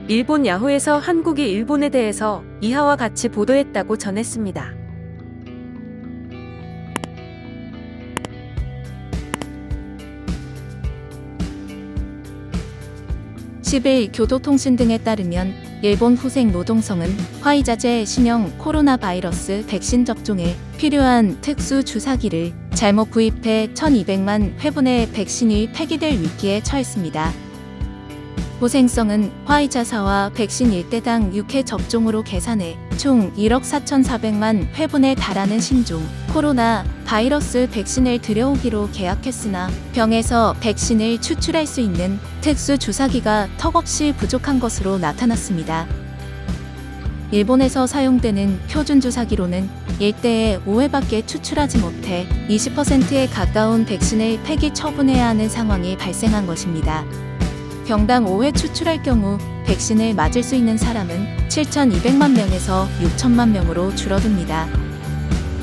일본 야후에서 한국이 일본에 대해서 이하와 같이 보도했다고 전했습니다. (10일) 교도통신 등에 따르면 일본 후생 노동성은 화이자제 신형 코로나 바이러스 백신 접종에 필요한 특수 주사기를 잘못 구입해 1200만 회분의 백신이 폐기될 위기에 처했습니다. 후생성은 화이자사와 백신 1대당 6회 접종으로 계산해 총 1억 4,400만 회분에 달하는 신종 코로나 바이러스 백신을 들여오기로 계약했으나 병에서 백신을 추출할 수 있는 특수 주사기가 턱없이 부족한 것으로 나타났습니다. 일본에서 사용되는 표준 주사기로는 1대에 5회밖에 추출하지 못해 20%에 가까운 백신을 폐기 처분해야 하는 상황이 발생한 것입니다. 병당 5회 추출할 경우 백신을 맞을 수 있는 사람은 7,200만 명에서 6천만 명으로 줄어듭니다.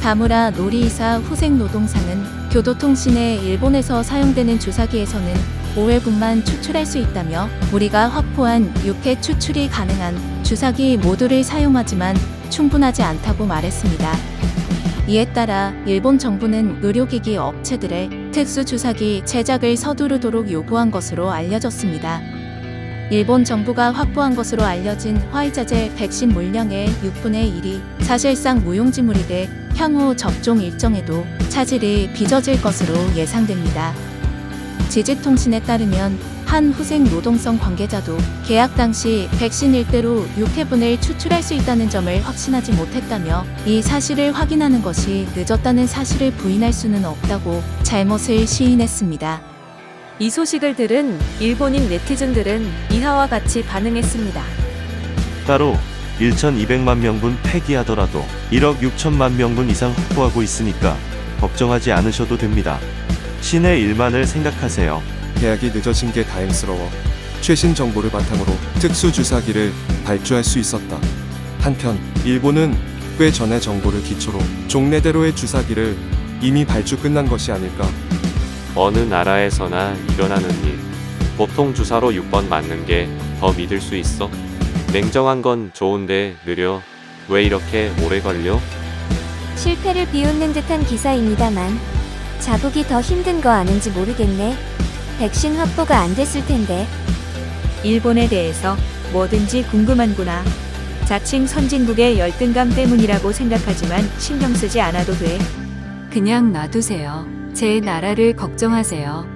다무라 노리이사 후생 노동상은 교도통신에 일본에서 사용되는 주사기에서는 5회분만 추출할 수 있다며 우리가 확보한 6회 추출이 가능한 주사기 모두를 사용하지만 충분하지 않다고 말했습니다. 이에 따라 일본 정부는 의료기기 업체들의 특수주사기 제작을 서두르도록 요구한 것으로 알려졌습니다. 일본 정부가 확보한 것으로 알려진 화이자제 백신 물량의 6분의 1이 사실상 무용지물이 돼 향후 접종 일정에도 차질이 빚어질 것으로 예상됩니다. 지지통신에 따르면 한 후생 노동성 관계자도 계약 당시 백신 1대로 6회분을 추출할 수 있다는 점을 확신하지 못했다며 이 사실을 확인하는 것이 늦었다는 사실을 부인할 수는 없다고 잘못을 시인했습니다. 이 소식을 들은 일본인 네티즌들은 이하와 같이 반응했습니다. 따로 1,200만 명분 폐기하더라도 1억 6천만 명분 이상 확보하고 있으니까 걱정하지 않으셔도 됩니다. 신의 일만을 생각하세요. 계약이 늦어진 게 다행스러워 최신 정보를 바탕으로 특수주사기를 발주할 수 있었다. 한편 일본은 꽤 전에 정보를 기초로 종래대로의 주사기를 이미 발주 끝난 것이 아닐까. 어느 나라에서나 일어나는 일. 보통 주사로 6번 맞는 게 더 믿을 수 있어? 냉정한 건 좋은데 느려. 왜 이렇게 오래 걸려? 실패를 비웃는 듯한 기사입니다만 자국이 더 힘든 거 아는지 모르겠네. 백신 확보가 안 됐을 텐데. 일본에 대해서 뭐든지 궁금한구나. 자칭 선진국의 열등감 때문이라고 생각하지만 신경 쓰지 않아도 돼. 그냥 놔두세요. 제 나라를 걱정하세요.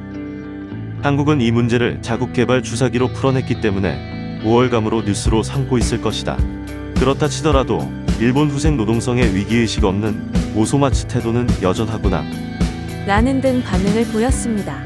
한국은 이 문제를 자국 개발 주사기로 풀어냈기 때문에 우월감으로 뉴스로 삼고 있을 것이다. 그렇다 치더라도 일본 후생 노동성의 위기의식 없는 오소마츠 태도는 여전하구나. 라는 등 반응을 보였습니다.